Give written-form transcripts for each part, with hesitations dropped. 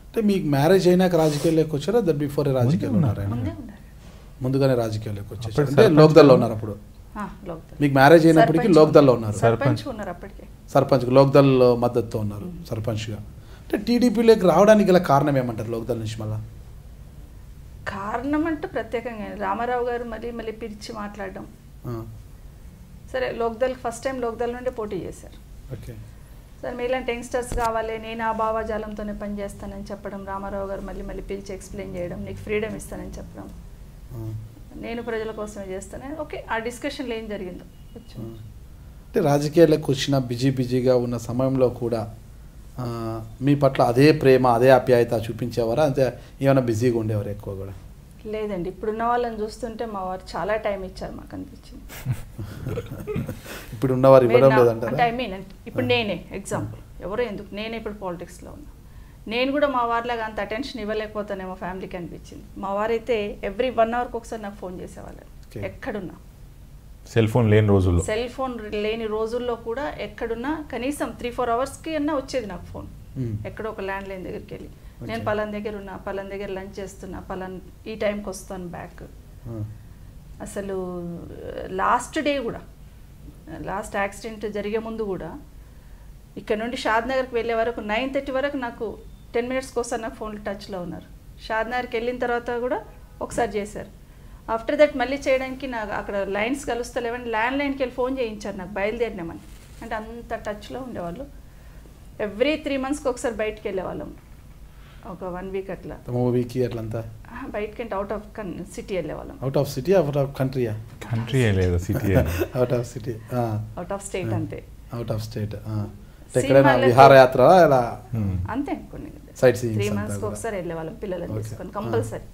అంటే మీకు మ్యారేజ్ అయినాక రాజకీయాల్లోకి వచ్చారా దట్ బిఫోర్ రాజకీయాలు ఉన్నారా? ముందుగానే రాజకీయాల్లోకి వచ్చారు అంటే లోక్దల్లో ఉన్నారు అప్పుడు. మీకు మ్యారేజ్ అయినప్పటికీ లోక్దల్లో ఉన్నారు, సర్పంచ్ లోక్దల్ మద్దతుతో ఉన్నారు సర్పంచ్గా. అంటే టీడీపీలోకి రావడానికి గల కారణం ఏమంటారు లోక్దల్ నుంచి? మళ్ళీ కారణం అంటే ప్రత్యేకంగా రామారావు గారు మళ్ళీ మళ్ళీ పిలిచి మాట్లాడడం. సరే లోక్దల్ ఫస్ట్ టైం లోక్దల్ నుండి పోటీ చేశారు. ఓకే సరే మీలాంటి యంగ్స్టర్స్ కావాలి, నేను ఆ భావజాలంతోనే పనిచేస్తానని చెప్పడం, రామారావు గారు మళ్ళీ మళ్ళీ పిలిచి ఎక్స్ప్లెయిన్ చేయడం, నీకు ఫ్రీడమ్ ఇస్తానని చెప్పడం, నేను ప్రజల కోసమే చేస్తాను. ఓకే ఆ డిస్కషన్లో ఏం జరిగిందో. అంటే రాజకీయాలకు వచ్చిన బిజీగా ఉన్న సమయంలో కూడా మీ పట్ల అదే ప్రేమ అదే ఆప్యాయత చూపించేవారా? అంటే ఏమైనా బిజీగా ఉండేవారు ఎక్కువ కూడా? లేదండి, ఇప్పుడున్న వాళ్ళని చూస్తుంటే మా వారు చాలా టైం ఇచ్చారు మాకు అనిపించింది. ఇప్పుడు ఉన్నవారు ఇవ్వడం లేదంటారా? అంటే ఐ మీన్ ఇప్పుడు నేనే ఎగ్జాంపుల్, ఎవరో ఎందుకు నేనే ఇప్పుడు పాలిటిక్స్లో ఉన్నా, నేను కూడా మా వారిలాగా అంత అటెన్షన్ ఇవ్వలేకపోతానేమో ఫ్యామిలీకి అనిపించింది. మా వారైతే ఎవ్రీ 1 అవర్కి ఒకసారి నాకు ఫోన్ చేసేవాళ్ళు ఎక్కడున్నా. సెల్ ఫోన్ లేని రోజుల్లో కూడా ఎక్కడున్నా కనీసం 3-4 అవర్స్కి అన్నా వచ్చేది నాకు ఫోన్. ఎక్కడో ఒక ల్యాండ్ లైన్ దగ్గరికి వెళ్ళి నేను పలాన్ దగ్గర ఉన్నా, పలాన్ దగ్గర లంచ్ చేస్తున్నా, పలాన్ ఈ టైంకి వస్తాను బ్యాక్. అసలు లాస్ట్ డే కూడా, లాస్ట్ యాక్సిడెంట్ జరిగే ముందు కూడా ఇక్కడ నుండి షాద్నగర్కి వెళ్ళే వరకు 9:30 వరకు నాకు 10 మినిట్స్కి ఒకసారి నాకు ఫోన్లు టచ్లో ఉన్నారు. షాద్నగర్కి వెళ్ళిన తర్వాత కూడా ఒకసారి చేశారు. ఆఫ్టర్ దట్ మళ్ళీ చేయడానికి నాకు అక్కడ లైన్స్ కలుస్తలేవని ల్యాండ్ లైన్కి వెళ్ళి ఫోన్ చేయించారు నాకు బయలుదేరినామని. అంటే అంత టచ్లో ఉండేవాళ్ళు. ఎవ్రీ 3 మంత్స్కి ఒకసారి బయటికి వెళ్ళేవాళ్ళం, ఒక 1 వీక్ అట్లా. బయటకి అంటే అవుట్ ఆఫ్ సిటీ వెళ్ళేవాళ్ళం. Out of city, out of కంట్రీయా? కంట్రీ లేదు, city. Out of city, out of state అంతే. అవుట్ ఆఫ్ స్టేట్ ఎక్కడైనా విహారయాత్ర అలా అంతే కొన్ని సైట్ సీయింగ్ 3 మంత్స్కి ఒకసారి వెళ్ళేవాళ్ళం పిల్లలని తీసుకొని కంపల్సరీ.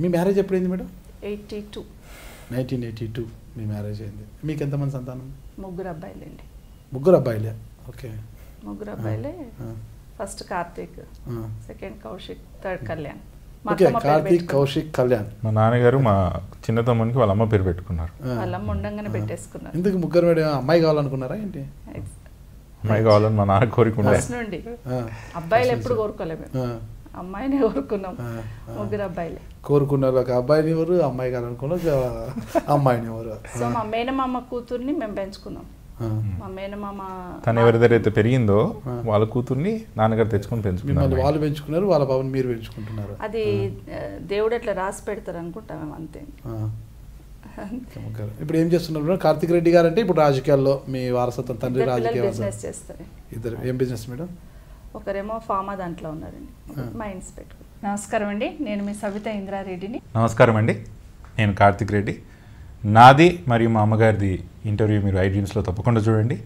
మీ మ్యారేజ్ ఎప్పుడైంది మేడం? 1982 మీ మ్యారేజ్ అయింది. మీకు ఎంతమంది సంతానం? 3 అబ్బాయిలండి. 3 అబ్బాయిలే? ఓకే 3 అబ్బాయిలే. First Karthik, second Kaushik, third Kalyan. Karthik, Kaushik, Kalyan. మా నాన్నగారు మా చిన్న తమ్మునికి వాళ్ళ అమ్మ పేరు పెట్టుకున్నారు. వాళ్ళ అమ్మ ఉండంగానే పెట్టేసుకున్నారు. ఎందుకు 3 మేడం? అమ్మాయి కావాలనుకున్నారా ఏంటి? అమ్మాయి కావాలని మా నాన్న కోరుకున్నారు నుండి. అబ్బాయిలు ఎప్పుడు కోరుకోలేము, అమ్మాయిని కోరుకున్నాం. 3 అబ్బాయిలే కోరుకున్నారు. ఒక అబ్బాయిని ఎవరు, అమ్మాయి కావాలనుకున్నారు, అమ్మాయిని ఎవరు. సో మా మేనమామ కూతుర్ని మేము పెంచుకున్నాం. మా మేనమామ తను ఎవరి దగ్గర అయితే పెరిగిందో వాళ్ళ కూతుర్ని నాన్నగారు తెచ్చుకొని పెంచుకున్నారు. వాళ్ళు పెంచుకున్నారు, వాళ్ళ బాబుని మీరు పెంచుకుంటున్నారు. అది దేవుడు అట్లా రాసి పెడతారు అనుకుంటాం మేము, అంతే. ఇప్పుడు ఏం చేస్తున్నారు? కార్తిక్ రెడ్డి గారు అంటే ఇప్పుడు రాజకీయాల్లో మీ వారసత్వం, తండ్రి రాజకీయ బిజినెస్ చేస్తారు. ఇద్దరు ఏం బిజినెస్ మేడం? ఒకరేమో ఫార్మా దాంట్లో ఉన్నారండి, మైండ్స్ పెట్టుకుని. నమస్కారం అండి, నేను మీ సవిత ఇంద్రారెడ్డిని. నమస్కారం అండి, నేను కార్తిక్ రెడ్డి. నాది మరియు మా అమ్మగారిది ఇంటర్వ్యూ మీరు iDreamsలో తప్పకుండా చూడండి.